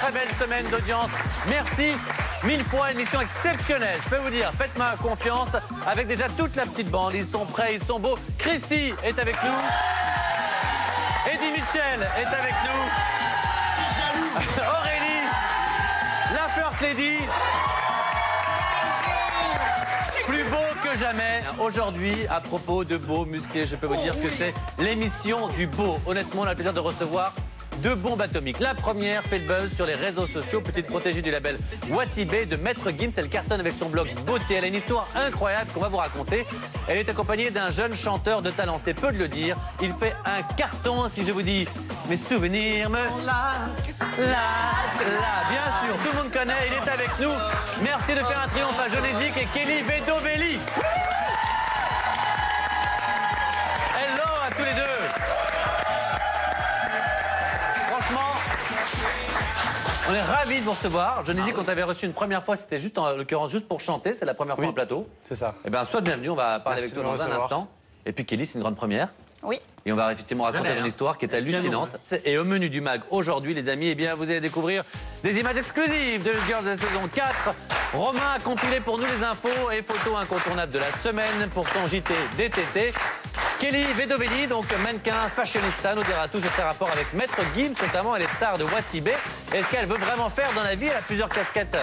très belle semaine d'audience. Merci mille fois, émission exceptionnelle. Je peux vous dire, faites-moi confiance avec déjà toute la petite bande. Ils sont prêts, ils sont beaux. Christy est avec nous. Eddie Mitchell est avec nous. Aurélie, la First Lady. Plus beau que jamais. Aujourd'hui, à propos de beau, musclé, je peux vous dire que c'est l'émission du beau. Honnêtement, on a le plaisir de recevoir deux bombes atomiques. La première fait le buzz sur les réseaux sociaux, petite protégée du label Watibé de Maître Gims. Elle cartonne avec son blog Beauté. Elle a une histoire incroyable qu'on va vous raconter. Elle est accompagnée d'un jeune chanteur de talent, c'est peu de le dire. Il fait un carton, si je vous dis mes souvenirs me lassent. Bien sûr, tout le monde connaît, il est avec nous. Merci de faire un triomphe à Genezik et Kelly Vedoveli. Hello à tous les deux. On est ravis de vous recevoir. Genezik, on t'avait reçu une première fois, c'était juste en l'occurrence juste pour chanter, c'est la première fois en plateau. C'est ça. Eh bien, sois bienvenue, on va parler avec toi dans un instant. Et puis Kelly, c'est une grande première. Oui. Et on va effectivement raconter une histoire qui est hallucinante. Et au menu du mag aujourd'hui, les amis, eh bien, vous allez découvrir des images exclusives de Girls de la saison 4. Romain a compilé pour nous les infos et photos incontournables de la semaine pour ton JT DTT. Kelly Vedoveli, donc mannequin, fashionista, nous dira tout sur ses rapports avec Maître Gims, notamment elle est star de Watibé. Est-ce qu'elle veut vraiment faire dans la vie? Elle a plusieurs casquettes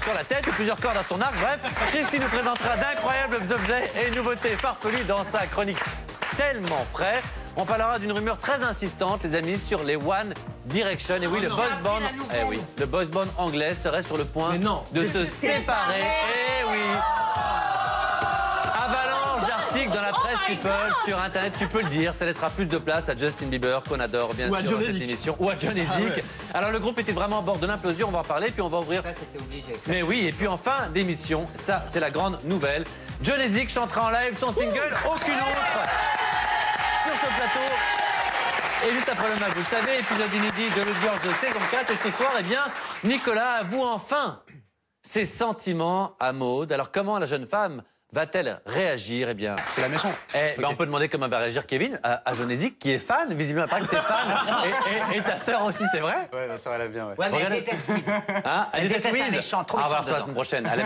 sur la tête, plusieurs cordes à son arc. Bref, Christy nous présentera d'incroyables objets et nouveautés farfelues dans sa chronique tellement frais. On parlera d'une rumeur très insistante, les amis, sur les One Direction. Et oui, le boys band anglais serait sur le point de se séparer. Eh oui. Dans la presse people, sur internet, tu peux le dire, ça laissera plus de place à Justin Bieber, qu'on adore bien sûr dans cette émission, ou à Genezik. Alors le groupe était vraiment à bord de l'implosion, on va en parler, puis on va ouvrir. Ça, c'était obligé. Mais oui, et puis en fin d'émission, ça c'est la grande nouvelle, Genezik chantera en live son single Aucune autre sur ce plateau. Et juste après le match, vous le savez, épisode inédit de l'audience de saison 4. Et ce soir, eh bien, Nicolas avoue enfin ses sentiments à Maud. Alors comment la jeune femme va-t-elle réagir? Eh bien, c'est la méchante. On peut demander comment va réagir Kevin à Genezik, qui est fan. Visiblement, pas que t'es fan. Et ta sœur aussi, c'est vrai? Ouais, ma sœur, elle aime bien. Ouais, mais elle déteste Louise. Hein, elle déteste Louise. La méchante, trop on va voir méchante ça la semaine prochaine. Elle est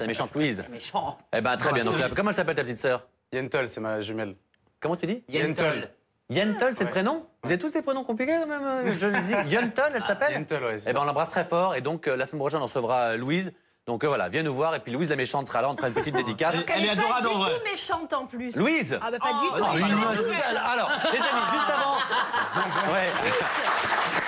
méchante, Louise. Méchant. Eh ben, très bien. Donc, comment elle s'appelle ta petite sœur? Yentol, c'est ma jumelle. Comment tu dis? Yentol. Yentol, c'est le prénom? Vous avez tous des prénoms compliqués quand même, Genezik. Yentol, elle s'appelle? Yentol, ouais. Eh ben, on l'embrasse très fort. Et donc, la semaine prochaine, on recevra Louise. Donc voilà, viens nous voir et puis Louise la méchante sera là, on fera une petite dédicace. Elle est adorable en vrai. Elle est pas du tout méchante en plus. Louise? Ah bah pas du tout. Alors, les amis, juste avant... Ouais.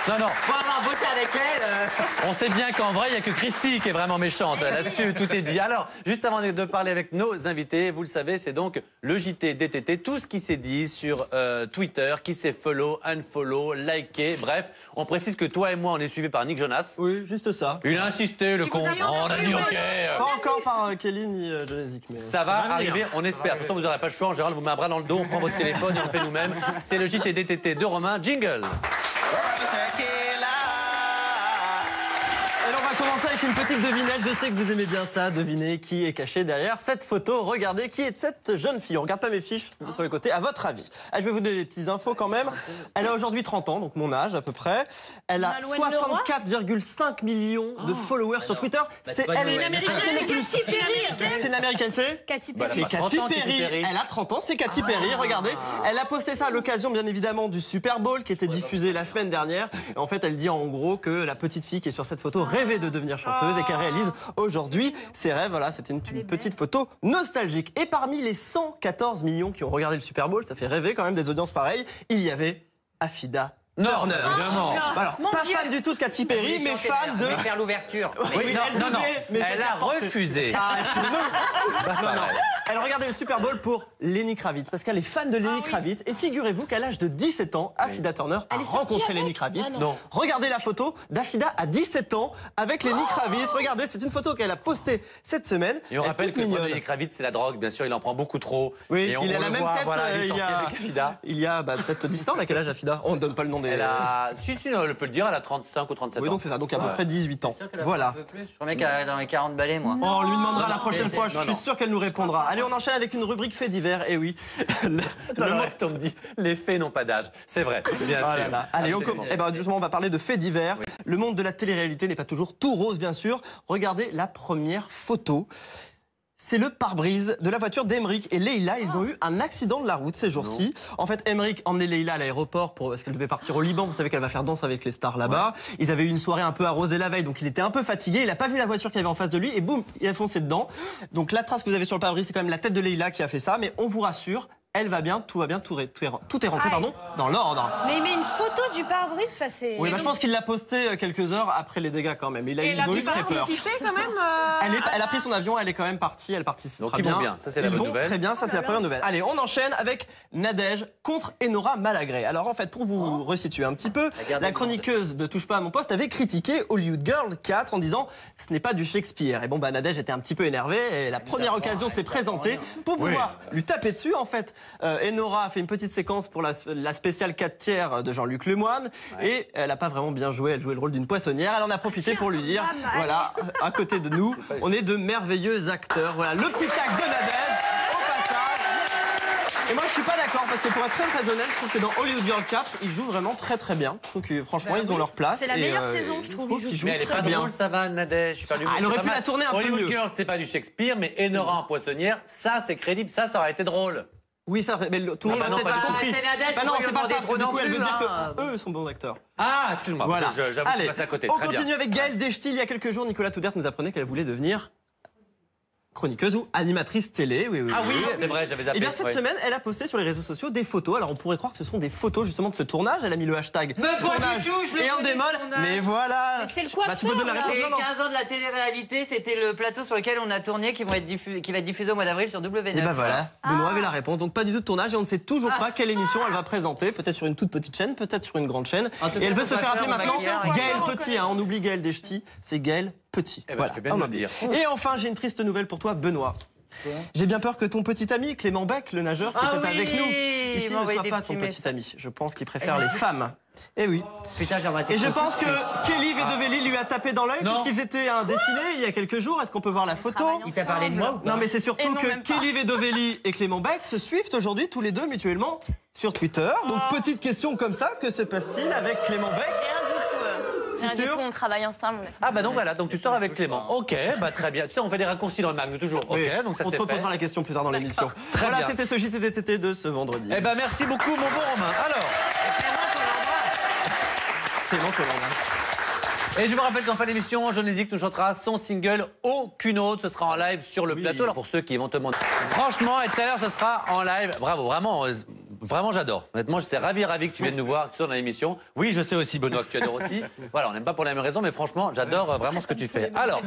Non. Faut avoir voté avec elle. On sait bien qu'en vrai, il n'y a que Christy qui est vraiment méchante. Là-dessus, tout est dit. Alors, juste avant de parler avec nos invités, vous le savez, c'est donc le JT DTT. Tout ce qui s'est dit sur Twitter, qui s'est follow, unfollow, liké. Bref, on précise que toi et moi, on est suivis par Nick Jonas. Oui, juste ça. Il a insisté, le con. On a dit OK. Pas encore par Kelly ni Genezik. Ça va arriver, on espère. De toute façon, vous n'aurez pas le choix. En général, on vous met un bras dans le dos, on prend votre téléphone et on le fait nous-mêmes. C'est le JT DTT de Romain. Jingle. Alors on va commencer avec une petite devinette. Je sais que vous aimez bien ça, deviner qui est caché derrière cette photo. Regardez qui est cette jeune fille. On regarde pas mes fiches sur les côtés. À votre avis? Je vais vous donner des petites infos quand même. Elle a aujourd'hui 30 ans, donc mon âge à peu près. Elle a 64,5 millions de followers sur Twitter. C'est elle. C'est une américaine. C'est une américaine, c'est Katy C'est Katy Perry. Elle a 30 ans, c'est Katy Perry. Regardez. Elle a posté ça à l'occasion, bien évidemment, du Super Bowl qui était diffusé la semaine dernière. Et en fait, elle dit en gros que la petite fille qui est sur cette photo rêvait de devenir chanteuse et qu'elle réalise aujourd'hui ses rêves. Voilà, c'était une petite photo nostalgique. Et parmi les 114 millions qui ont regardé le Super Bowl, ça fait rêver quand même des audiences pareilles, il y avait Afida Turner. Évidemment. Alors, pas fan du tout de Katy Perry, mais fan de... faire l'ouverture. Oui, non. Elle a refusé. Ah, excuse-nous. Non. Elle regardait le Super Bowl pour Lenny Kravitz, parce qu'elle est fan de Lenny Kravitz. Et figurez-vous qu'à l'âge de 17 ans, Afida Turner a rencontré Lenny Kravitz. Regardez la photo d'Afida à 17 ans avec Lenny Kravitz. Regardez, c'est une photo qu'elle a postée cette semaine. Et on rappelle que Lenny Kravitz, c'est la drogue, bien sûr, il en prend beaucoup trop. Oui, et il a la même tête il y a peut-être 10 ans. À quel âge Afida? On ne donne pas le nom des... Elle a... Si, elle peut le dire, elle a 35 ou 37 ans. Oui, donc c'est ça, donc à peu près 18 ans. Voilà. Je crois qu'elle a dans les 40 balais, moi. On lui demandera la prochaine fois, je suis sûr qu'elle nous répondra. Allez, on enchaîne avec une rubrique fait divers. Et oui. On me dit, les faits n'ont pas d'âge. C'est vrai, bien Oh sûr. là là. Allez, justement, on va parler de faits divers. Oui. Le monde de la télé-réalité n'est pas toujours tout rose, bien sûr. Regardez la première photo. C'est le pare-brise de la voiture d'Emeric et Leïla. Ils ont eu un accident de la route ces jours-ci. En fait, Emeric emmenait Leïla à l'aéroport parce qu'elle devait partir au Liban. Vous savez qu'elle va faire Danse avec les stars là-bas. Ouais. Ils avaient eu une soirée un peu arrosée la veille, donc il était un peu fatigué. Il n'a pas vu la voiture qu'il y avait en face de lui et boum, il a foncé dedans. Donc la trace que vous avez sur le pare-brise, c'est quand même la tête de Leïla qui a fait ça. Mais on vous rassure, elle va bien, tout va bien, tout est rentré dans l'ordre. Mais il met une photo du pare-brise, Oui, je pense qu'il l'a posté quelques heures après les dégâts quand même. Ils ont eu très peur. Quand même, Elle a pris son avion, elle est quand même partie, elle participe Donc ils vont bien, ça c'est la bonne nouvelle. Très bien, ça c'est la première nouvelle. Allez, on enchaîne avec Nadège contre Enora Malagré. Alors en fait, pour vous resituer un petit peu, la chroniqueuse de Touche pas à mon poste avait critiqué Hollywood Girl 4 en disant ce n'est pas du Shakespeare. Et bon, Nadège était un petit peu énervée et la première occasion s'est présentée pour pouvoir lui taper dessus. En fait, Enora a fait une petite séquence pour la spéciale 4/3 de Jean-Luc Lemoyne et elle n'a pas vraiment bien joué. Elle jouait le rôle d'une poissonnière. Elle en a profité pour lui dire voilà, à côté de nous, on est de merveilleux acteurs. Voilà, le petit tac de Nadège au passage. Et moi, je suis pas d'accord parce que pour être très honnête, je trouve que dans Hollywood Girl 4, ils jouent vraiment très bien. Je trouve que franchement, ils ont leur place. C'est la meilleure saison, je trouve. Mais elle est pas drôle, ça va, Nadège. Elle aurait pu la tourner un peu mieux. Hollywood Girl, c'est pas du Shakespeare, mais Enora en poissonnière, ça c'est crédible, ça aurait été drôle. Oui, ça, mais tout le monde n'a peut-être pas compris. Non, c'est pas ça, parce que du coup, elle veut dire qu'eux sont bons acteurs. Ah, excuse-moi, voilà. J'avoue que je suis passé à côté. On continue avec Gaëlle Deschty. Il y a quelques jours, Nicolas Toudert nous apprenait qu'elle voulait devenir chroniqueuse ou animatrice télé. Ah oui, c'est vrai, j'avais zappé. Et bien cette semaine, elle a posté sur les réseaux sociaux des photos. Alors on pourrait croire que ce sont des photos justement de ce tournage. Elle a mis le hashtag tournage et en démol. Mais voilà. C'est le coiffeur. Tu me donnes la réponse. C'est 15 ans de la télé-réalité. C'était le plateau sur lequel on a tourné qui va être diffusé au mois d'avril sur W9. Et ben voilà, Benoît avait la réponse. Donc pas du tout de tournage et on ne sait toujours pas quelle émission elle va présenter. Peut-être sur une toute petite chaîne, peut-être sur une grande chaîne. Et elle veut se faire appeler maintenant Gaëlle Petit. On oublie Gaëlle Deschty, c'est Gaëlle Petit. Voilà. Bien de le dire. Et enfin, j'ai une triste nouvelle pour toi, Benoît. J'ai bien peur que ton petit ami, Clément Beck, le nageur qui était avec nous, ici ne soit pas ton petit ami. Je pense qu'il préfère les femmes. Eh oui. Putain, et je pense que Kelly Vedovelli lui a tapé dans l'œil puisqu'ils étaient à un défilé il y a quelques jours. Est-ce qu'on peut voir la photo? Il t'a parlé de moi ou pas? Non, mais c'est surtout que Kelly Vedovelli et Clément Beck se suivent aujourd'hui tous les deux mutuellement sur Twitter. Donc petite question comme ça, que se passe-t-il avec Clément Beck? Rien du tout, on travaille ensemble. Ah bah donc voilà, donc tu sors avec Clément. Ok, bah très bien. Tu sais, on fait des raccourcis dans le mag, toujours. Ok, donc ça c'est fait. On te reposera la question plus tard dans l'émission. Voilà, c'était ce JTTT de ce vendredi. Eh ben merci beaucoup, mon bon Romain. Alors. Clément, Et je vous rappelle qu'en fin d'émission, Jonésique nous chantera son single Aucune autre. Ce sera en live sur le plateau. Alors pour ceux qui vont te demander. Franchement, et tout à l'heure, ce sera en live. Bravo, vraiment. Vraiment, j'adore. Honnêtement, j'étais ravi que tu viennes nous voir, que tu sois dans l'émission. Oui, je sais aussi, Benoît, que tu adores aussi. Voilà, on n'aime pas pour la même raison, mais franchement, j'adore vraiment ce que tu fais. Alors,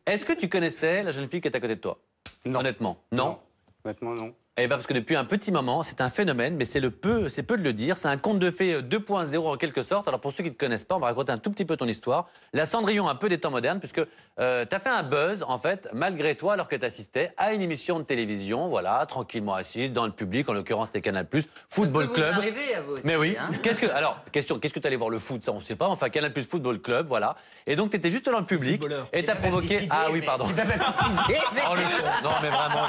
est-ce que tu connaissais la jeune fille qui est à côté de toi? Non. Honnêtement, non. Honnêtement, non. Eh bien, parce que depuis un petit moment, c'est un phénomène, mais c'est peu de le dire. C'est un conte de fées 2.0 en quelque sorte. Alors, pour ceux qui ne te connaissent pas, on va raconter un tout petit peu ton histoire. La Cendrillon un peu des temps modernes, puisque tu as fait un buzz, en fait, malgré toi, alors que tu assistais à une émission de télévision, voilà, tranquillement assise, dans le public, en l'occurrence, c'était Canal+, Football Club. À vous aussi, Mais oui. Hein. Alors, question, qu'est-ce que tu allais voir le foot? Ça, on ne sait pas. Enfin, Canal+, Football Club, voilà. Et donc, tu étais juste dans le public et tu as provoqué... Ah oui, pardon. Oh, le fond. Non, mais vraiment,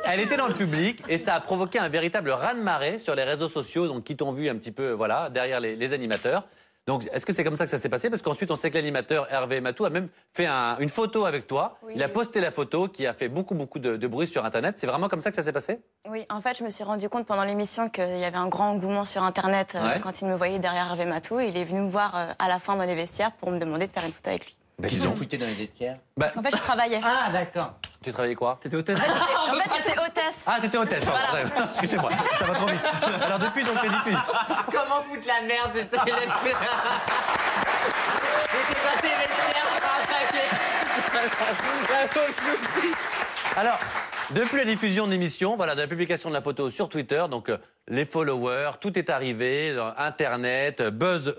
Elle était dans le public et ça a provoqué un véritable raz-de-marée sur les réseaux sociaux, donc qui t'ont vu un petit peu, voilà, derrière les animateurs. Donc, est-ce que c'est comme ça que ça s'est passé? Parce qu'ensuite, on sait que l'animateur Hervé Matou a même fait une photo avec toi. Oui, il a posté la photo qui a fait beaucoup de bruit sur Internet. C'est vraiment comme ça que ça s'est passé? Oui, en fait, je me suis rendu compte pendant l'émission qu'il y avait un grand engouement sur Internet quand il me voyait derrière Hervé Matou. Il est venu me voir à la fin dans les vestiaires pour me demander de faire une photo avec lui. Bah, ils ont foutu dans les vestiaires. Parce qu'en fait, je travaillais. Ah, d'accord. Tu travaillais quoi? T'étais hôtesse? En fait, j'étais hôtesse. Ah, t'étais hôtesse, pardon. Voilà. Excusez-moi, ça va trop vite. Alors, depuis, donc, les diffusions. Comment foutre la merde, c'est ça? J'étais pas tes vestiaires, je suis Alors, depuis la diffusion de l'émission, voilà, de la publication de la photo sur Twitter, donc les followers, tout est arrivé, Internet, buzz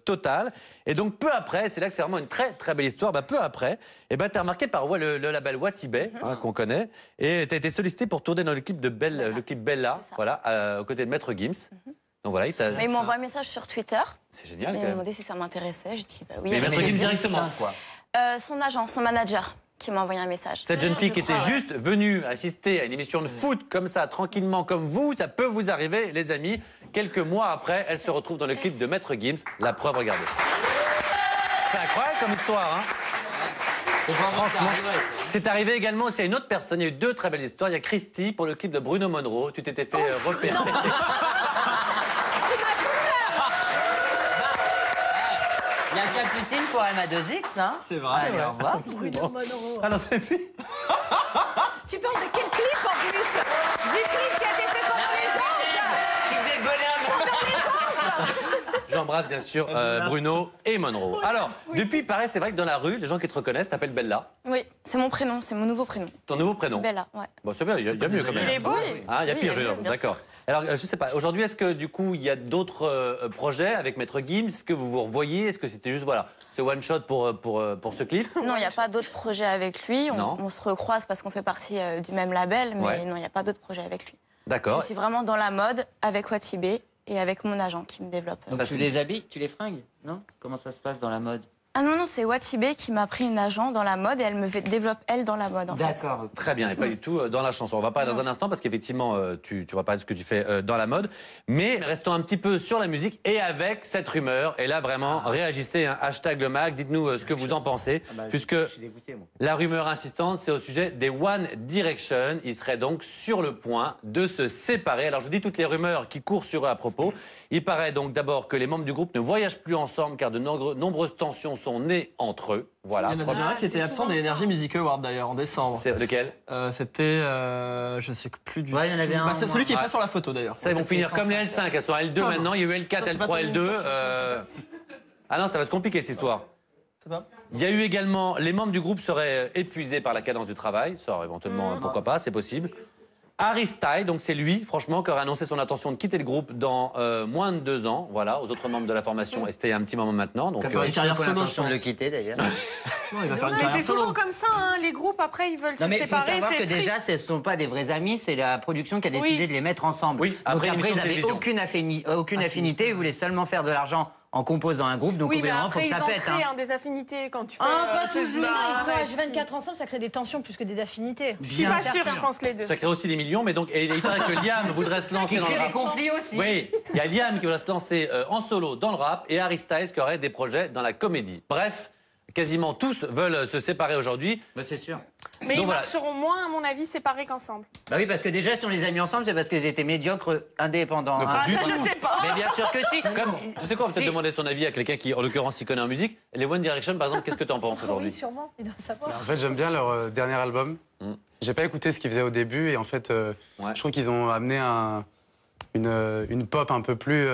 total. Et donc, peu après, c'est là que c'est vraiment une très belle histoire, peu après, tu as remarqué par le label Watibé, qu'on connaît, et tu as été sollicité pour tourner dans le clip de Bella, voilà, aux côtés de Maître Gims. Donc voilà, il m'a envoyé un message sur Twitter. C'est génial. Il m'a demandé si ça m'intéressait. Je dis bah oui. Mais Maître Gims directement, quoi. Son agent, son manager, qui m'a envoyé un message. Cette jeune fille qui était juste venue assister à une émission de foot comme ça, tranquillement, comme vous, ça peut vous arriver, les amis. Quelques mois après, elle se retrouve dans le clip de Maître Gims. La preuve, regardez. C'est incroyable comme histoire, hein. Franchement, c'est arrivé également aussi à une autre personne. Il y a eu 2 très belles histoires. Il y a Christy pour le clip de Bruno Monroe. Tu t'étais fait repérer. Il y a Capucine pour MA2X, hein. C'est vrai. Allez, au revoir. Bruno Monroe. Alors, et puis... Tu parles de quel clip en plus? Du clip qui a été fait pendant les anges. Qui faisait le bonhomme. J'embrasse bien sûr Bruno et Monroe. Alors, depuis, pareil, c'est vrai que dans la rue, les gens qui te reconnaissent t'appellent Bella. Oui, c'est mon prénom, c'est mon nouveau prénom. Ton nouveau prénom? Bella, ouais. Bon, c'est bien, il y a mieux quand même. Il est beau. Ah, il y a Oui, pire, il y a mieux, bien d'accord. Alors, je sais pas, aujourd'hui, est-ce que du coup, il y a d'autres projets avec Maître Gims? Est-ce que vous vous revoyez? Est-ce que c'était juste, voilà, ce one-shot pour ce clip? Non, il n'y a pas d'autres projets avec lui. On se recroise parce qu'on fait partie du même label, mais Ouais. non, il n'y a pas d'autres projets avec lui. D'accord. Je suis vraiment dans la mode avec Watibé et avec mon agent qui me développe. Donc tu les habilles, tu les fringues, non? Comment ça se passe dans la mode? Ah non, non, c'est Watibé qui m'a pris une agent dans la mode et elle me développe elle dans la mode en fait. D'accord. Très bien, et pas du tout dans la chanson. On va parler dans un instant parce qu'effectivement, tu vas parler de ce que tu fais dans la mode. Mais restons un petit peu sur la musique et avec cette rumeur. Et là, vraiment, réagissez, hein, hashtag le mag, dites-nous ce que vous en pensez. Puisque Je suis dégoûté, moi. la rumeur insistante, c'est au sujet des One Direction. Ils seraient donc sur le point de se séparer. Alors, je vous dis toutes les rumeurs qui courent sur eux à propos. Il paraît donc d'abord que les membres du groupe ne voyagent plus ensemble car de nombreuses tensions sont nées entre eux. Voilà. Il y en a déjà un qui était absent des Energy Music Awards d'ailleurs en décembre. C'est lequel? C'était, je sais plus du tout. Ouais, il y en avait un, C'est celui qui est ouais. pas sur la photo d'ailleurs. Ça, ils vont finir comme les L5. Elles sont à L2 maintenant. Il y a eu L4, Ça, c'est pas L3, ton L2. initiative, Ah non, ça va se compliquer cette histoire. C'est pas. Il y a eu également, les membres du groupe seraient épuisés par la cadence du travail. Ça, éventuellement, pourquoi pas, c'est possible. Harry Styles, donc c'est lui, franchement, qui aurait annoncé son intention de quitter le groupe dans moins de 2 ans. Voilà, aux autres membres de la formation, et c'était il y a un petit moment maintenant. Donc, Comme une carrière solo, je l'intention de le pense. quitter, d'ailleurs. Non, il va faire une Mais carrière c'est souvent solo. comme ça, hein, les groupes après ils veulent Non se mais il faut séparer. savoir que c'est triste. déjà ce ne sont pas des vrais amis, c'est la production qui a décidé Oui. de les mettre ensemble. Oui, Donc après une après ils émission de n'avaient télévision. aucune affinité, ils voulaient seulement faire de l'argent en composant un groupe, donc Oui, au bout mais d'un moment, faut après que ils ça en pète. créent Hein. des affinités quand tu fais. Pas ces- toujours. Bah, Ils sont arrête, H24 ensemble, ça crée des tensions plus que des affinités. Je suis pas sûre, je pense les deux. ça crée aussi des millions, mais donc, et il paraît que Liam voudrait se lancer Qui dans le crée des rap. conflits aussi. Oui, il y a Liam qui va se lancer en solo dans le rap et Harry Styles qui aurait des projets dans la comédie. Bref, quasiment tous veulent se séparer aujourd'hui. Bah, c'est sûr. Mais Donc ils voilà. marcheront moins, à mon avis, séparés qu'ensemble. Bah oui, parce que déjà, si on les a mis ensemble, c'est parce qu'ils étaient médiocres, indépendants. Donc, hein. Ah, du ça, tout. je sais pas. Mais bien sûr que si. Comme, tu sais quoi, on va peut-être Si. demander son avis à quelqu'un qui, en l'occurrence, s'y connaît en musique. Les One Direction, par exemple, qu'est-ce que tu en penses Oui, aujourd'hui? sûrement, il doit savoir. En fait, j'aime bien leur dernier album. J'ai pas écouté ce qu'ils faisaient au début et en fait, Ouais. je trouve qu'ils ont amené une pop un peu plus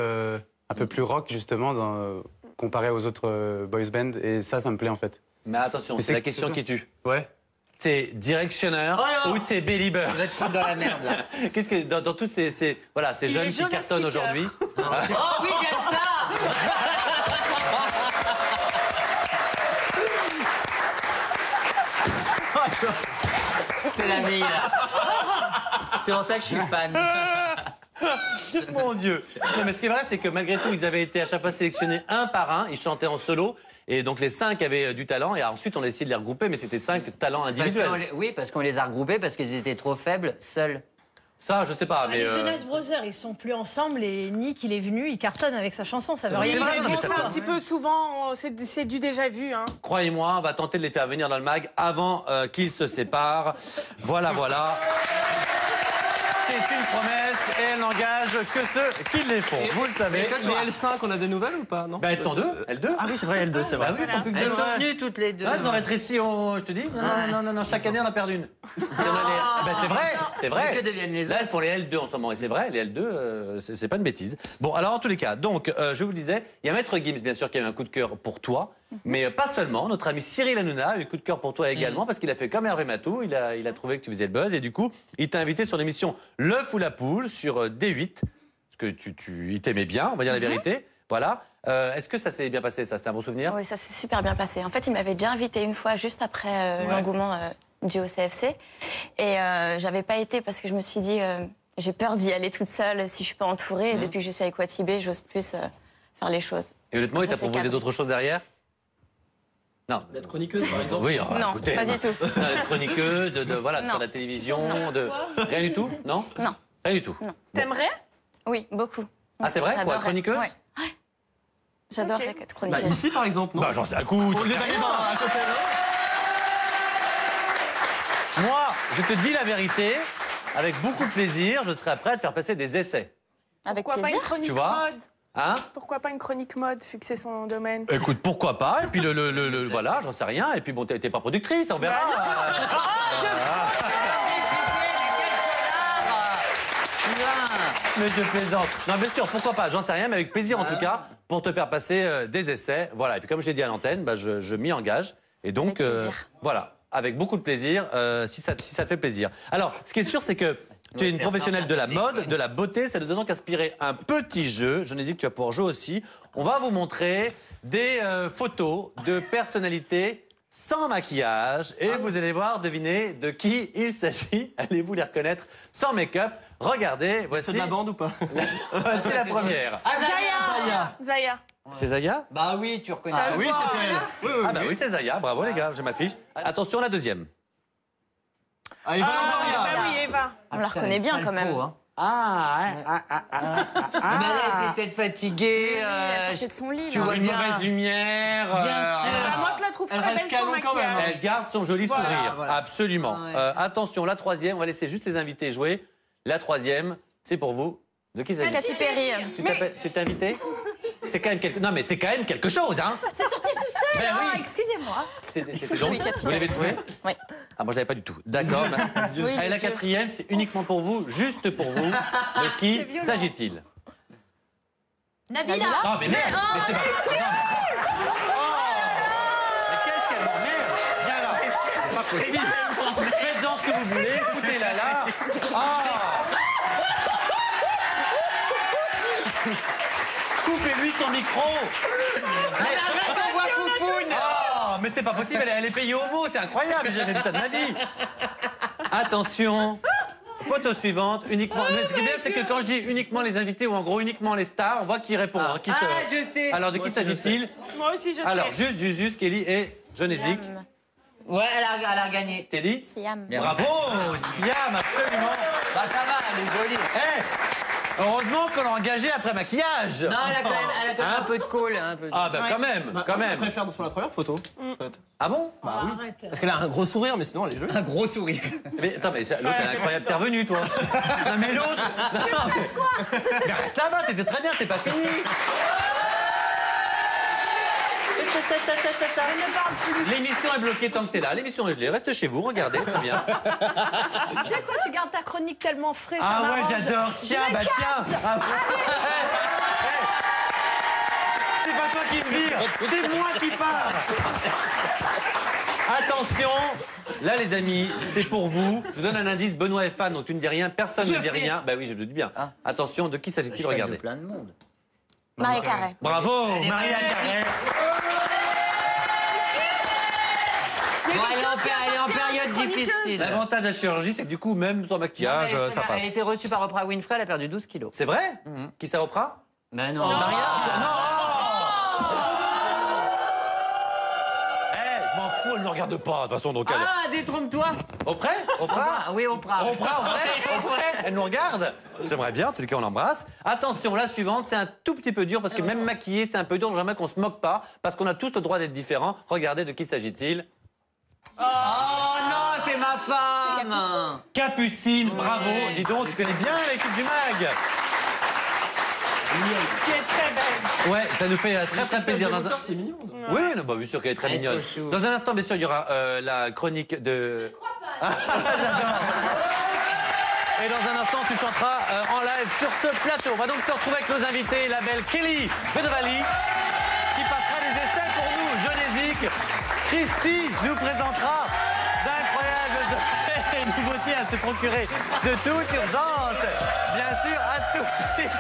rock justement comparé aux autres boys band et ça me plaît en fait. Mais attention, Mais c'est c'est- la question c'est qui tue. Ouais. T'es directionneur Oh non. ou t'es belieber? Tu vas te foutre dans la merde, là. Qu'est-ce que dans tous ces voilà, ces Il jeunes est qui cartonnent journalistique. aujourd'hui? Oh oui, j'aime ça. C'est la meilleure. C'est pour ça que je suis fan. Mon Dieu. Non, mais ce qui est vrai, c'est que malgré tout, ils avaient été à chaque fois sélectionnés un par un. Ils chantaient en solo. Et donc les 5 avaient du talent. Et ensuite, on a essayé de les regrouper, mais c'était 5 talents individuels. Oui, parce qu'on les a regroupés parce qu'ils étaient trop faibles, seuls. Ça, je sais pas. Mais Les Jonas Brothers, ils sont plus ensemble et Nick, il est venu, il cartonne avec sa chanson, ça veut vrai. rien C'est vrai, dire. non, mais On ça fait peut- un petit peu souvent, c'est du déjà vu. Hein. croyez-moi, on va tenter de les faire venir dans le mag avant qu'ils se séparent. Voilà, voilà. C'est une promesse et elle n'engage que ceux qui les font. Vous le savez. Les L5, on a des nouvelles ou pas? Non. Ben, elles sont deux. L2. Ah oui, c'est vrai, L2, c'est vrai. Bah oui, elles sont plus que Elles deux. sont venues toutes les deux. Ah, elles ont rétréci, je te dis. Non, chaque année, on a perdu une. Ben, c'est vrai, c'est vrai. Mais que deviennent les Là, autres? elles font les L2 en ce moment. Et c'est vrai, les L2, c'est pas une bêtise. Bon, alors, en tous les cas, donc, je vous le disais, il y a Maître Gims, bien sûr, qui a eu un coup de cœur pour toi. Mais pas seulement. Notre ami Cyril Hanouna a eu un coup de cœur pour toi également, parce qu'il a fait comme Hervé Matou. Il a trouvé que tu faisais le buzz. Et du coup, il t'a invité sur l'émission L'œuf ou la poule sur D8. Parce que il t'aimait bien, on va dire la vérité. Voilà. Est-ce que ça s'est bien passé, ça? C'est un bon souvenir? Oui, ça s'est super bien passé. En fait, il m'avait déjà invité une fois juste après l'engouement du OCFC. Et j'avais pas été parce que je me suis dit, j'ai peur d'y aller toute seule si je suis pas entourée. Et depuis que je suis avec Watibé, j'ose plus faire les choses. Et honnêtement, il Ça, t'a c'est proposé cadré. d'autres choses derrière? Non. D'être chroniqueuse, par exemple. Oui, Non, écoutez, pas du tout. d'être chroniqueuse, voilà, de Non. faire de la télévision, de... Rien du tout? Non? Non. Rien du tout. T'aimerais? Oui, beaucoup. Ah, c'est vrai, quoi, J'adorerais. chroniqueuse? Ouais. J'adorerais Ok. être Bah, chroniqueuse. ici, par exemple, non? Bah, j'en sais un coup. Au lieu d'aller à côté de Moi, je te dis la vérité, avec beaucoup de plaisir, je serai prêt à te faire passer des essais. Avec Pourquoi pas plaisir. une chronique Tu vois mode? Hein? Pourquoi pas une chronique mode, vu que c'est son domaine? Écoute, pourquoi pas? Et puis voilà, j'en sais rien. Et puis bon, t'es pas productrice, on verra. Mais je plaisante. Non, bien sûr, pourquoi pas? J'en sais rien, mais avec plaisir en tout cas, pour te faire passer des essais. Voilà. Et puis comme je l'ai dit à l'antenne, bah, je m'y engage. Et donc, Avec plaisir. voilà, avec beaucoup de plaisir, si ça te fait plaisir. Alors, ce qui est sûr, c'est que tu es une professionnelle de la mode, de la beauté. Ça nous a donc inspiré un petit jeu. Je n'hésite, tu vas pouvoir jouer aussi. On va vous montrer des photos de personnalités sans maquillage. Et vous allez voir, deviner de qui il s'agit. Allez-vous les reconnaître sans make-up? Regardez, voici. Ceux de la bande ou pas? Voici la première. Zaya! Zaya. C'est Zaya? Bah oui, tu reconnais. Ah oui, c'était elle. Oui, oui, Ah bah oui, c'est Zaya. Bravo les gars, je m'affiche. Attention, la deuxième. Ah, Eva Longoria. Bah oui, Eva. On la reconnaît bien quand même. Ah, Mais elle était peut-être fatiguée. Oui, elle sortait de son lit. tu là. vois une bien. mauvaise lumière. Bien sûr. Bah, moi, je la trouve Elle très reste belle sans canon quand même, maquillage. Elle garde son joli Voilà, sourire. voilà. Absolument. Ah ouais. Attention, la troisième, on va laisser juste les invités jouer. La troisième, c'est pour vous. De qui s'agit-il? Katy Perry. Tu t'es invité? C'est quand même quelque... Non mais c'est quand même quelque chose, hein. C'est sorti tout seul, Ben hein, oui. excusez-moi. C'était long. Oui, Katy Vous l'avez trouvé? Oui. Ah, moi je l'avais pas du tout. D'accord. Oui, Allez, la bien sûr. quatrième, c'est uniquement pour vous, juste pour vous. De qui s'agit-il? Nabila. Ah mais merde, mais c'est pas... Mais qu'est-ce qu'elle m'emmerde? Viens là, c'est pas possible. Faites-en ce que vous voulez, foutez-la là. Ah. Coupez-lui son micro. Arrête, on voit Foufoune. Oh, mais c'est pas possible, elle est payée au mot, c'est incroyable, j'ai jamais vu ça de ma vie. Attention, photo suivante, uniquement. Mais ce qui est bien, c'est que quand je dis uniquement les invités ou en gros uniquement les stars, on voit qui répond. hein, qui se- je sais. Alors, de qui s'agit-il? Moi aussi, je sais. Alors, juste, Kelly et je n'hésite. Siam. Ouais, elle a gagné. T'es dit? Siam. Bravo, Siam, absolument. Bah ça va, elle est jolie. Eh, heureusement qu'on l'a engagée après maquillage. Non, elle a quand même, Hein un peu de colle. Un peu de... Ah bah Ouais. quand même, quand Je même. préfère sur la première photo. en fait. Ah bon? Parce qu'elle a un gros sourire, mais sinon elle est jolie. Un gros sourire. Mais attends, mais l'autre elle est incroyable. T'es revenu toi? Non mais l'autre. Mais reste là-bas, t'étais très bien, c'est pas fini. L'émission est bloquée tant que t'es là. L'émission est gelée. Reste chez vous, regardez, très bien. Tu sais quoi, tu gardes ta chronique tellement frais. ça Ah ouais, m'arrange. j'adore. Tiens, Je me bah casse. tiens. Ah, c'est pas toi qui me vire, c'est moi qui pars. Attention, là les amis, c'est pour vous. Je vous donne un indice, Benoît est fan, donc tu ne dis rien, personne ne dit rien. Bah oui, je le dis bien. Ah. Attention, de qui s'agit-il? Regardez. plein de monde. Marie Carré. Bravo, Elle est Maria vraie. Carré. Bon, elle est en période difficile. L'avantage de la chirurgie, c'est que du coup, même sans maquillage, ça passe. Elle a été reçue par Oprah Winfrey, elle a perdu 12 kilos. C'est vrai? Qui ça Oprah? Ben non. Eh, je m'en fous, elle ne me regarde pas, de toute façon, donc elle... Ah, détrompe-toi. Oprah? Oprah? Ah, oui, Oprah. Oprah, elle nous regarde. J'aimerais bien, en tout cas, on l'embrasse. Attention, la suivante, c'est un tout petit peu dur, parce que même maquillé, c'est un peu dur. J'aimerais qu'on se moque pas, parce qu'on a tous le droit d'être différents. Regardez, de qui s'agit-il? Oh non, c'est ma femme. Capucine, bravo. Dis donc, tu connais bien l'équipe du MAG. Qui est très belle. Ouais, ça nous fait très plaisir. C'est mignon. Oui, oui, non, bah, bien sûr qu'elle est très Elle est mignonne. trop chou. Dans un instant, bien sûr, il y aura la chronique de... J'adore. Et dans un instant, tu chanteras en live sur ce plateau. On va donc se retrouver avec nos invités, la belle Kelly Bedovali, qui passera des essais pour nous, Jeunesique. Christy nous présentera d'incroyables nouveautés à se procurer de toute urgence. Bien sûr, à tout de suite.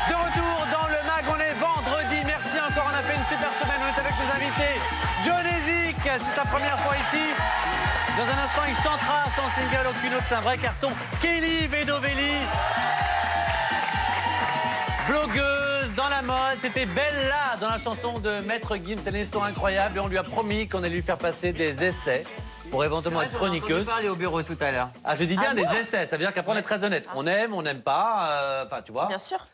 De retour dans le MAG, on est vendredi. Merci encore, on a fait une super semaine. On est avec nos invités. Jeunesique, c'est sa première fois ici. Dans un instant, il chantera son single Aucune autre, c'est un vrai carton. Kelly Bedovali, blogueuse dans la mode, c'était Bella dans la chanson de Maître Gims. C'est une histoire incroyable et on lui a promis qu'on allait lui faire passer des essais pour éventuellement être chroniqueuse. On parler au bureau tout à l'heure. Ah, je dis bien des essais, ça veut dire qu'après on est très honnête. On aime, on n'aime pas, enfin tu vois. Bien sûr.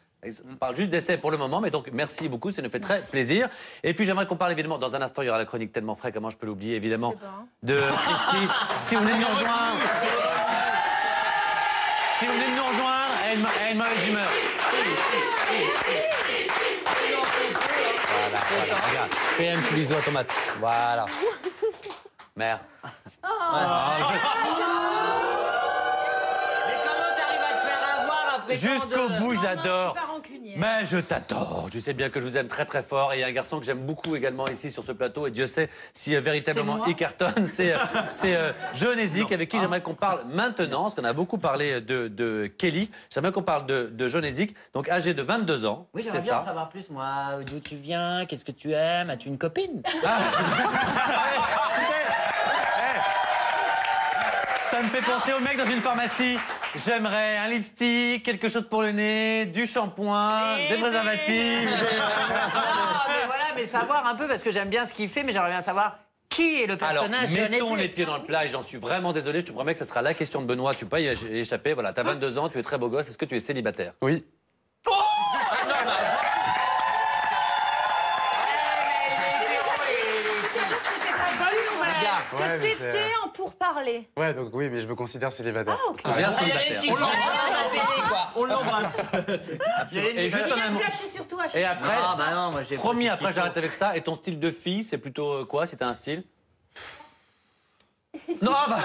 On parle juste d'essais pour le moment, mais donc merci beaucoup, ça nous fait très plaisir. Et puis j'aimerais qu'on parle évidemment, dans un instant, il y aura la chronique tellement frais, comment je peux l'oublier, évidemment, de Christy. Si vous venez de nous rejoindre, si vous venez de nous rejoindre, elle a une mauvaise humeur. Voilà, regarde, fais un petit bisou à tomate. Voilà. Mère. Mais comment t'arrives à te faire avoir après Jusqu'au bout, je Je l'adore. suis pas rancunière. Mais je t'adore. Je sais bien que je vous aime très très fort. Et il y a un garçon que j'aime beaucoup également ici sur ce plateau. Et Dieu sait si véritablement il cartonne. C'est John Ezik avec qui j'aimerais qu'on parle maintenant. Parce qu'on a beaucoup parlé de Kelly. J'aimerais qu'on parle de John Ezik. Donc âgé de 22 ans. Oui, c'est j'aimerais bien en ça. savoir plus, moi. D'où tu viens, qu'est-ce que tu aimes, as-tu une copine? Ça me fait penser au mec dans une pharmacie. J'aimerais un lipstick, quelque chose pour le nez, du shampoing, des préservatifs. Non, mais voilà, mais savoir un peu, parce que j'aime bien ce qu'il fait, mais j'aimerais bien savoir qui est le Alors, personnage. mettons les pieds dans le plat et j'en suis vraiment désolé. Je te promets que ce sera la question de Benoît. Tu peux pas y échapper. Voilà, t'as 22 ans, tu es très beau gosse. Est-ce que tu es célibataire? Oui. Que Ouais, mais c'était en pourparler. Ouais, donc oui, mais je me considère célibataire. Ah, ok. On vient célibataire. On l'embrasse. Et juste Il un a mot. flashé sur toi. Et après, Ah bah non, moi j'ai promis, pas après j'arrête avec ça. Et ton style de fille, c'est plutôt quoi si t'as un style? Non, bah,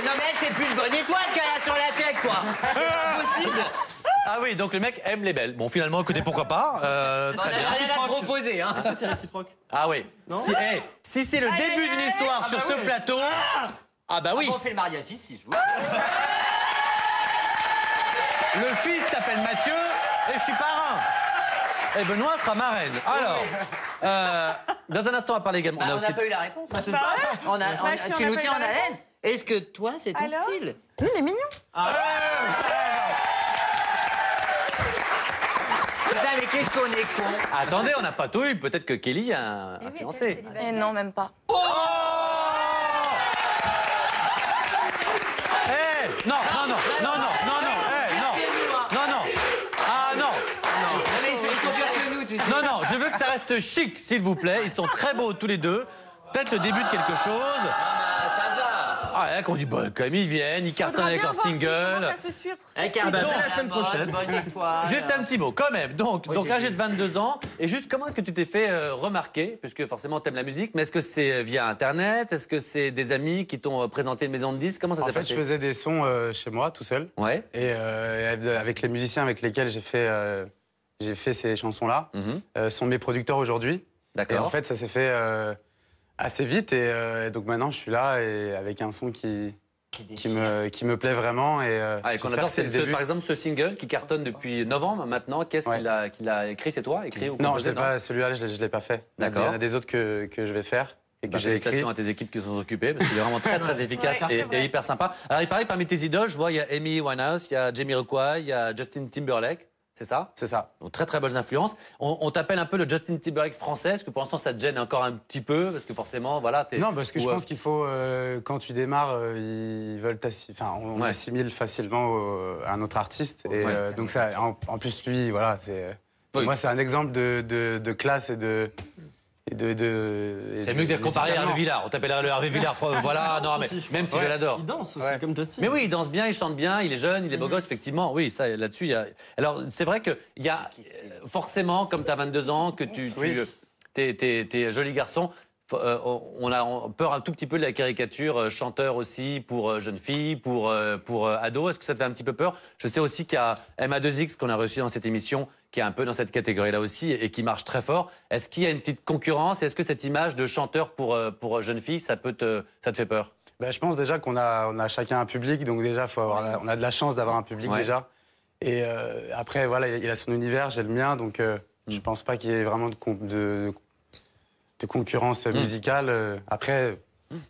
Non mais elle, c'est plus une bonne étoile qu'elle a sur la tête, quoi. C'est pas possible. Ah oui, donc le mec aime les belles. Bon, finalement, écoutez, pourquoi pas. On Très bien. a rien à te proposer, hein. Est-ce que c'est réciproque? Ah oui. Si c'est le début d'une histoire sur ce plateau. Ah bah oui. On fait le mariage ici, je vous. Le fils s'appelle Mathieu et je suis parrain. Et Benoît sera marraine. Alors, dans un instant, on va parler également. Bah, on aussi... n'a pas eu la réponse. Bah, c'est ça. Tu nous tiens en haleine. Est-ce que toi, c'est ton Alors style? Oui, il est mignon. Putain, mais qu'est-ce qu'on est con. Attendez, on n'a pas tout eu. Peut-être que Kelly a un fiancé. Et non, même pas. Non, non. Ah non. Mais ils sont pires que nous, tu sais. Non, je veux que ça reste chic, s'il vous plaît. Ils sont très beaux tous les deux. Peut-être le début de quelque chose. Ça va. Ah, là, qu'on dit, bon, quand même, ils viennent, ils cartonnent avec leur single. Ça se suit. Avec un Donc, bon la semaine prochaine. bonne étoile. Juste un petit mot, quand même. Donc j'ai âgé vu. de 22 ans. Et juste, comment est-ce que tu t'es fait remarquer? Puisque forcément, t'aimes la musique. Mais est-ce que c'est via Internet? Est-ce que c'est des amis qui t'ont présenté une maison de disques? Comment ça En s'est fait, passé? je faisais des sons chez moi, tout seul. Ouais. Et avec les musiciens avec lesquels j'ai fait ces chansons-là, sont mes producteurs aujourd'hui. Et D'accord. en fait, ça s'est fait assez vite. Et donc maintenant, je suis là et avec un son qui me plaît vraiment. Et Ah, et qu'on j'espère adore, que c'est le début. par exemple, ce single qui cartonne depuis novembre maintenant. Qu'est-ce Ouais. qu'il a écrit? C'est toi? Écrit ou Non, composé, celui-là, je ne l'ai pas fait. D'accord. Il y en a des autres que je vais faire et que Bah, j'ai écrit. félicitations à tes équipes qui se sont occupées parce qu'il est vraiment très très efficace Ouais, et hyper sympa. Alors il paraît parmi tes idoles, je vois il y a Amy Winehouse, il y a Jamiroquai, il y a Justin Timberlake, c'est ça? C'est ça. Donc très très bonnes influences. On t'appelle un peu le Justin Timberlake français, est-ce que pour l'instant ça te gêne encore un petit peu parce que forcément voilà t'es. Non, parce que je ou, pense qu'il faut, quand tu démarres, ils veulent on Ouais. assimile facilement à un autre artiste. Et Ouais. donc ça, en plus lui, voilà, pour Oui. moi c'est un exemple de classe et de. C'est mieux que d'être comparé à Hervé Villard. On t'appellerait le Hervé Villard. Voilà, non mais même si je l'adore. Il danse aussi, Ouais. comme Justin. Mais oui, il danse bien, il chante bien, il est jeune, il est beau gosse, effectivement. Oui, ça, là-dessus, il y a... Alors, c'est vrai qu'il y a forcément, comme tu as 22 ans, que t'es joli garçon, on a peur un tout petit peu de la caricature chanteur aussi pour jeunes filles, pour ados. Est-ce que ça te fait un petit peu peur? Je sais aussi qu'il y a Emma2X qu'on a reçu dans cette émission, qui est un peu dans cette catégorie-là aussi et qui marche très fort. Est-ce qu'il y a une petite concurrence? Est-ce que cette image de chanteur pour jeunes filles, ça te fait peur? Je pense déjà qu'on a chacun un public, donc déjà on a de la chance d'avoir un public Ouais. déjà. Et après voilà, il a son univers, j'ai le mien, donc je pense pas qu'il y ait vraiment de concurrence musicale. Après,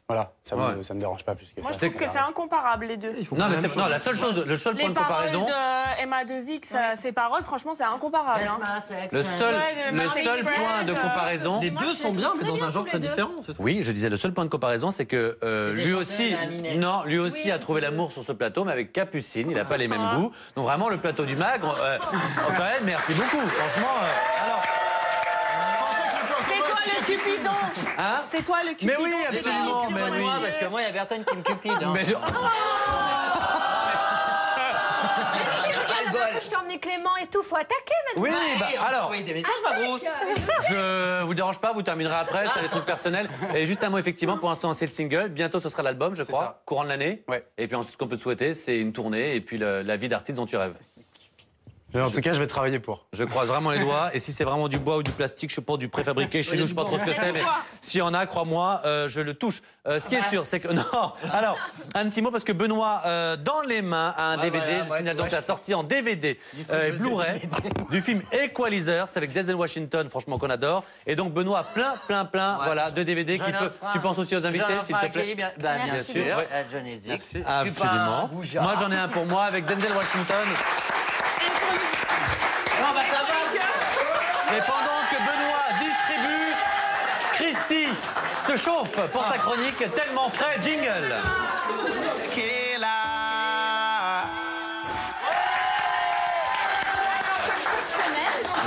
Voilà, ça me dérange pas plus que Moi, ça. je trouve que c'est incomparable, les deux. Non, mais non, la seule chose, le seul point Les de comparaison. paroles de MA2X, ses paroles, franchement, c'est incomparable. Hein. Le seul point de comparaison. Les deux sont bien, mais dans un genre très différent. Oui, je disais, le seul point de comparaison, c'est que lui aussi a trouvé l'amour sur ce plateau, mais avec Capucine, il n'a pas les mêmes goûts. Donc vraiment, le plateau du Magre, quand même, merci beaucoup. Franchement, alors. C'est toi le Cupidon. Hein? C'est toi le Cupidon. Mais oui, absolument, mais oui. Parce que moi, il n'y a personne qui me cupide. Hein. Mais Si, regarde, la dernière fois, je t'ai emmené Clément et tout. Faut attaquer maintenant. Oui, bah, alors, envoyer des messages, ma grosse. je vous dérange pas, vous terminerez après, c'est des trucs personnels. Et juste un mot, effectivement, pour l'instant, c'est le single. Bientôt, ce sera l'album, je crois, ça. courant de l'année. Ouais. Et puis ensuite, ce qu'on peut te souhaiter, c'est une tournée et puis la vie d'artiste dont tu rêves. En tout cas, je vais travailler pour. Je croise vraiment les doigts. Et si c'est vraiment du bois ou du plastique, je sais pas, du préfabriqué chez nous, je sais pas trop ce que c'est, mais s'il y en a, crois-moi, je le touche. Ce qui est sûr, c'est que... Non, alors, un petit mot, parce que Benoît, dans les mains, a un DVD. Je signale donc la sortie en DVD et Blu-ray du film Equalizer. C'est avec Denzel Washington, franchement, qu'on adore. Et donc, Benoît, plein, voilà, de DVD qui peut... Tu penses aussi aux invités, s'il te plaît? Bien sûr, John Ezik. Merci. Absolument. Moi, j'en ai un pour moi avec Denzel Washington. Non, bah ça va. Et pendant que Benoît distribue, Christy se chauffe pour sa chronique tellement frais. Jingle.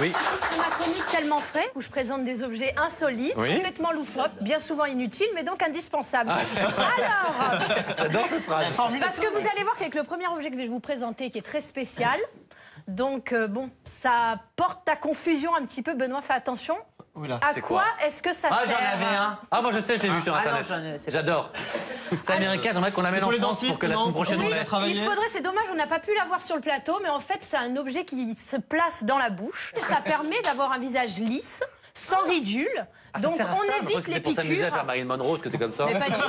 Oui. C'est ma chronique tellement frais où je présente des objets insolites, complètement loufoques, bien souvent inutiles, mais donc indispensables. Alors, J'adore cette phrase. parce que vous allez voir qu'avec le premier objet que je vais vous présenter, qui est très spécial, donc bon, ça porte à confusion un petit peu. Benoît, fais attention. Oula, À quoi est-ce que ça Ah, sert? j'en avais un. Ah, moi je sais, je l'ai vu sur Internet. J'adore. C'est américain, j'aimerais qu'on l'amène en pour les France pour dentistes, que la non? semaine prochaine Oui, on l'ait. travailler. il faudrait, c'est dommage, on n'a pas pu l'avoir sur le plateau, mais en fait, c'est un objet qui se place dans la bouche. Ça permet d'avoir un visage lisse, sans ridule. Donc, on évite les pour s'amuser à piqûres. faire Marilyn Monroe, parce que t'es comme ça. Mais pas du tout.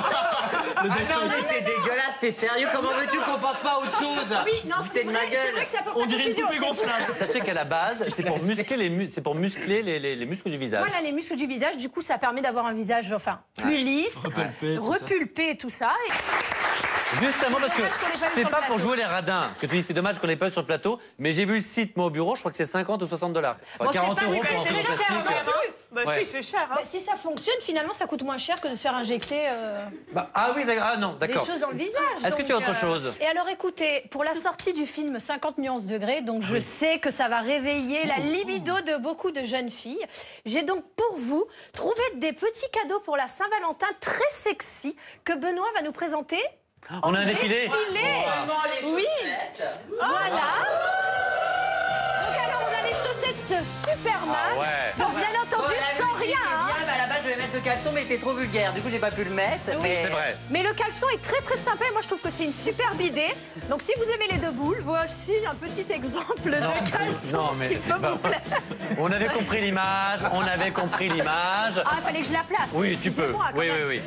Ah non, mais c'est dégueulasse, t'es sérieux? Comment veux-tu qu'on pense pas à autre chose? Oui, non, c'est de ma c'est gueule. vrai que ça porte On à dirait une confusion. poupée gonflable. Sachez qu'à la base, c'est pour muscler les muscles du visage. Voilà les muscles du visage, du coup ça permet d'avoir un visage enfin plus lisse, repulpé et tout ça. Et... Juste un mot, parce que Dommage qu'on l'ait pas eu c'est sur le pas pour plateau. jouer les radins. Parce que tu dis, c'est dommage qu'on l'ait pas eu sur le plateau. Mais j'ai vu le site, moi, au bureau, je crois que c'est 50 ou 60 $. Enfin, Bon, 40 c'est pas euros très pour un truc cher plastique. non plus. Bah Ouais. si, c'est cher. Hein. Bah, si ça fonctionne, finalement ça coûte moins cher que de se faire injecter Ah oui, d'accord. Ah non, des d'accord. choses dans le visage. Est-ce que tu as Donc, autre chose? Et alors écoutez, pour la sortie du film 50 nuances degrés, donc je sais que ça va réveiller la libido de beaucoup de jeunes filles. J'ai donc pour vous trouvé des petits cadeaux pour la Saint-Valentin très sexy que Benoît va nous présenter. On a un défilé. Oui, voilà. Donc alors on a les chaussettes Superman. Ah ouais. Donc bien entendu sans rien. Hein. Bien, à la base, je vais mettre le caleçon, mais il était trop vulgaire. Du coup, j'ai pas pu le mettre. mais... C'est vrai. Mais le caleçon est très très sympa et moi je trouve que c'est une superbe idée. Donc si vous aimez les deux boules, voici un petit exemple de caleçon non, mais qui c'est peut pas vous plaire. On avait compris l'image, Ah, il fallait que je la place. Oui, tu peux. Excusez-moi, quand Oui, même. oui.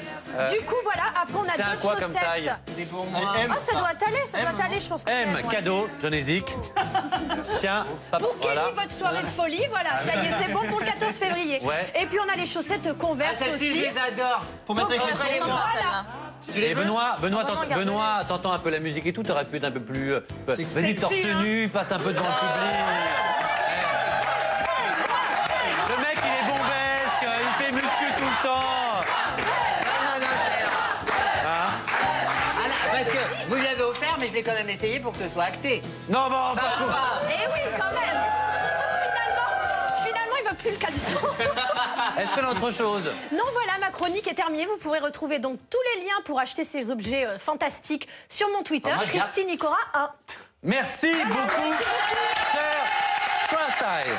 Du coup, voilà, après on a c'est un d'autres quoi chaussettes. comme taille? C'est pour moi. Ah, ça doit aller, je pense que M, c'est, ouais. cadeau, John Ezik. Tiens, hop, Pour Kelly, voilà. votre soirée de folie, voilà, ça y est, c'est bon pour le 14 février. Ouais. Et puis on a les chaussettes Ah, Converse celle-ci, je aussi. les adore. Faut mettre avec les Donc, chansons. voilà. Tu les Et veux? Benoît, t'entends un peu la musique et tout, t'aurais pu être un peu plus... Vas-y, torse nu, passe un peu devant le public. Le mec, il est bombesque, il fait muscu tout le temps. Non, c'est... Hein? Ah, là, parce que vous l'avez offert, mais je l'ai quand même essayé pour que ce soit acté. Non, bon, enfin, Eh oui, quand même. Finalement, il veut plus le caleçon. est-ce qu'on a autre chose? Non, voilà, ma chronique est terminée. Vous pourrez retrouver donc tous les liens pour acheter ces objets fantastiques sur mon Twitter, Moi, je garde. Christine Icora 1. Merci beaucoup, cher Style.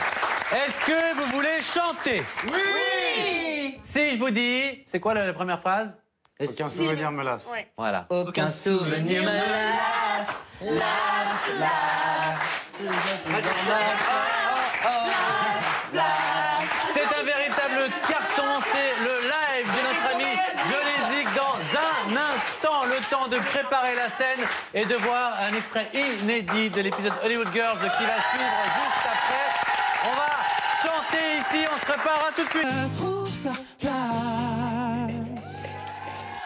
Est-ce que vous voulez chanter? Oui. Si je vous dis... C'est quoi la première phrase? Aucun souvenir me lasse. Ouais. Voilà. Aucun souvenir me C'est un véritable carton, c'est le live de notre ami John Ezik dans un instant. Le temps de préparer la scène et de voir un extrait inédit de l'épisode Hollywood Girls qui va suivre juste après. On va chanter ici, on se prépare à tout de suite.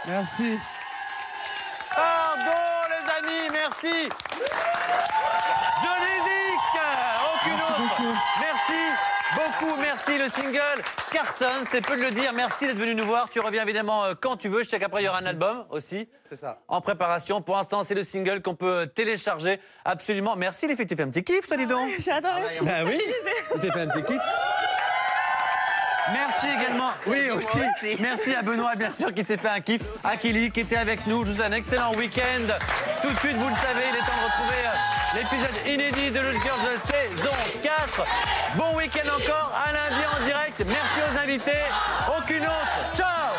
Merci. Pardon, les amis, merci. Je n'hésite aucune autre. Beaucoup. Merci beaucoup, merci. Le single cartonne, c'est peu de le dire. Merci d'être venu nous voir. Tu reviens évidemment quand tu veux. Je sais qu'après, il y aura un album aussi. C'est ça. En préparation. Pour l'instant, c'est le single qu'on peut télécharger absolument. Merci les filles, tu fais un petit kiff, toi, dis donc. J'adore. Bah oui, tu t'es fait un petit kiff. Merci également, oui aussi. Merci à Benoît, bien sûr, qui s'est fait un kiff. À Kili, qui était avec nous. Je vous souhaite un excellent week-end. Tout de suite, vous le savez, il est temps de retrouver l'épisode inédit de Loose Girls de saison 4. Bon week-end encore, à lundi en direct. Merci aux invités. Aucune autre. Ciao.